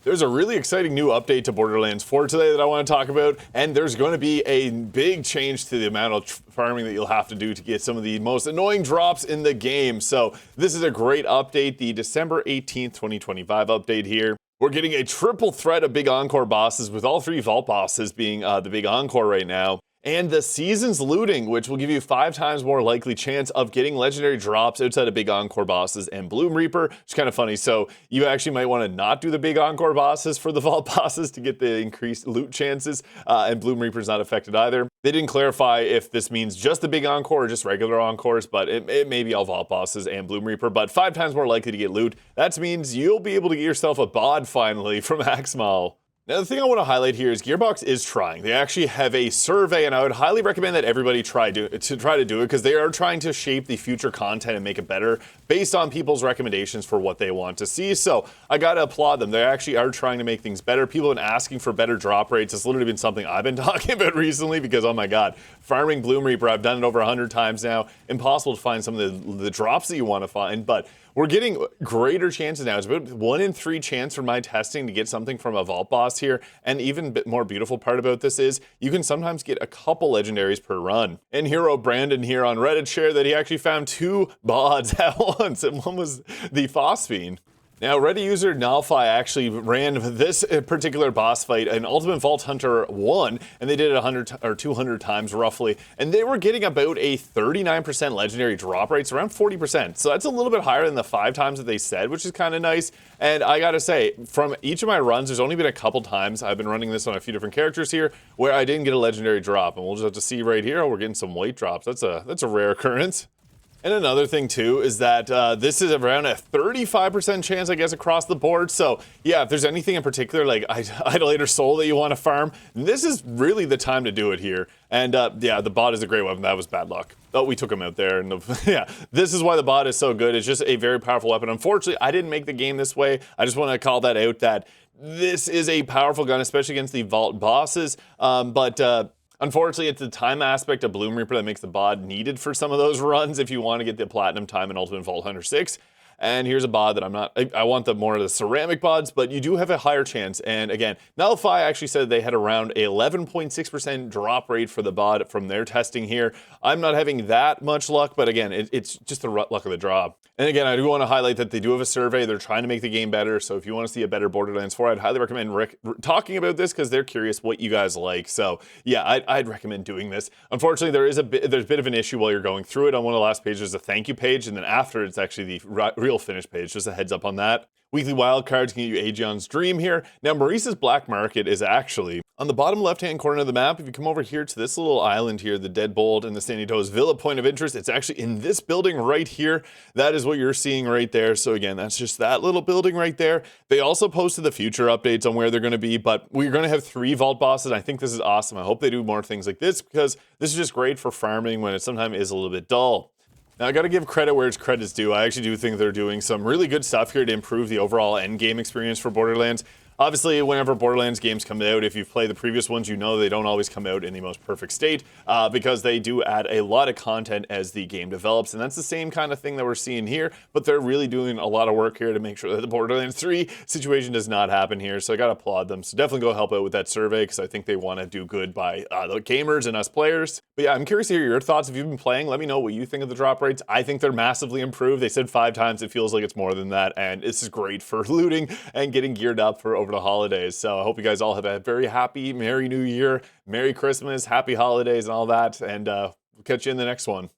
There's a really exciting new update to Borderlands 4 today that I want to talk about, and there's going to be a big change to the amount of farming that you'll have to do to get some of the most annoying drops in the game. So this is a great update, the December 18th, 2025 update here. We're getting a triple threat of big encore bosses, with all three vault bosses being the big encore right now. And the season's looting, which will give you 5 times more likely chance of getting legendary drops outside of big encore bosses and Bloomreaper, which is kind of funny. So you actually might want to not do the big encore bosses for the vault bosses to get the increased loot chances, and Bloomreaper's not affected either. They didn't clarify if this means just the big encore or just regular encores, but it may be all vault bosses and Bloomreaper, but 5 times more likely to get loot. That means you'll be able to get yourself a bod finally from Axmal. Now, the thing I want to highlight here is Gearbox is trying. They actually have a survey, and I would highly recommend that everybody try to do it, because they are trying to shape the future content and make it better based on people's recommendations for what they want to see. So I got to applaud them. They actually are trying to make things better. People have been asking for better drop rates. It's literally been something I've been talking about recently because, oh my God, farming Bloomreaper, I've done it over 100 times now. Impossible to find some of the drops that you want to find, but we're getting greater chances now. It's about 1 in 3 chance from my testing to get something from a vault boss here. And even a bit more beautiful part about this is you can sometimes get a couple legendaries per run. And Hero Brandon here on Reddit shared that he actually found 2 bods at once, and one was the Phosphine. Now, Reddit user Nalfi actually ran this particular boss fight, an Ultimate Vault Hunter 1, and they did it 100 or 200 times roughly, and they were getting about a 39% legendary drop rates, around 40%. So that's a little bit higher than the 5 times that they said, which is kind of nice. And I gotta say, from each of my runs, there's only been a couple times, I've been running this on a few different characters here, where I didn't get a legendary drop. And we'll just have to see right here, oh, we're getting some white drops. That's a rare occurrence. And another thing too is that this is around a 35% chance, I guess, across the board. So yeah, if there's anything in particular like Idolator Soul that you want to farm, this is really the time to do it here. And yeah, the bot is a great weapon. That was bad luck. Oh, we took him out there. And yeah, this is why the bot is so good. It's just a very powerful weapon. Unfortunately, I didn't make the game this way. I just want to call that out, that this is a powerful gun, especially against the vault bosses. Unfortunately, it's the time aspect of Bloomreaper that makes the bod needed for some of those runs if you want to get the platinum time in Ultimate Vault Hunter 6. And here's a bod that I want more of the ceramic bods, but you do have a higher chance. And again, Nullify actually said they had around a 11.6% drop rate for the bod from their testing here. I'm not having that much luck, but again, it's just the luck of the draw. And again, I do want to highlight that they do have a survey. They're trying to make the game better. So if you want to see a better Borderlands 4, I'd highly recommend talking about this, because they're curious what you guys like. So yeah, I'd recommend doing this. Unfortunately, there's a bit of an issue while you're going through it. On one of the last pages, there's a thank you page, and then after it's actually the real finish page. Just a heads up on that. Weekly wildcards can get you Aegon's Dream here. Now, Maurice's Black Market is actually on the bottom left-hand corner of the map. If you come over here to this little island here, the Deadbolt and the Sandy Toes Villa point of interest, it's actually in this building right here. That is what you're seeing right there. So again, that's just that little building right there. They also posted the future updates on where they're going to be, but we're going to have 3 vault bosses. I think this is awesome. I hope they do more things like this, because this is just great for farming when it sometimes is a little bit dull. Now, I got to give credit where it's credit's due. I actually do think they're doing some really good stuff here to improve the overall end game experience for Borderlands. Obviously, whenever Borderlands games come out, if you've played the previous ones, you know they don't always come out in the most perfect state, because they do add a lot of content as the game develops, and that's the same kind of thing that we're seeing here, but they're really doing a lot of work here to make sure that the Borderlands 3 situation does not happen here, so I gotta applaud them. So definitely go help out with that survey, because I think they want to do good by the gamers and us players. But yeah, I'm curious to hear your thoughts. If you've been playing, let me know what you think of the drop rates. I think they're massively improved. They said 5 times. It feels like it's more than that, and this is great for looting and getting geared up for over the holidays. So I hope you guys all have a very happy, Merry New Year, Merry Christmas, Happy Holidays, and all that. And we'll catch you in the next one.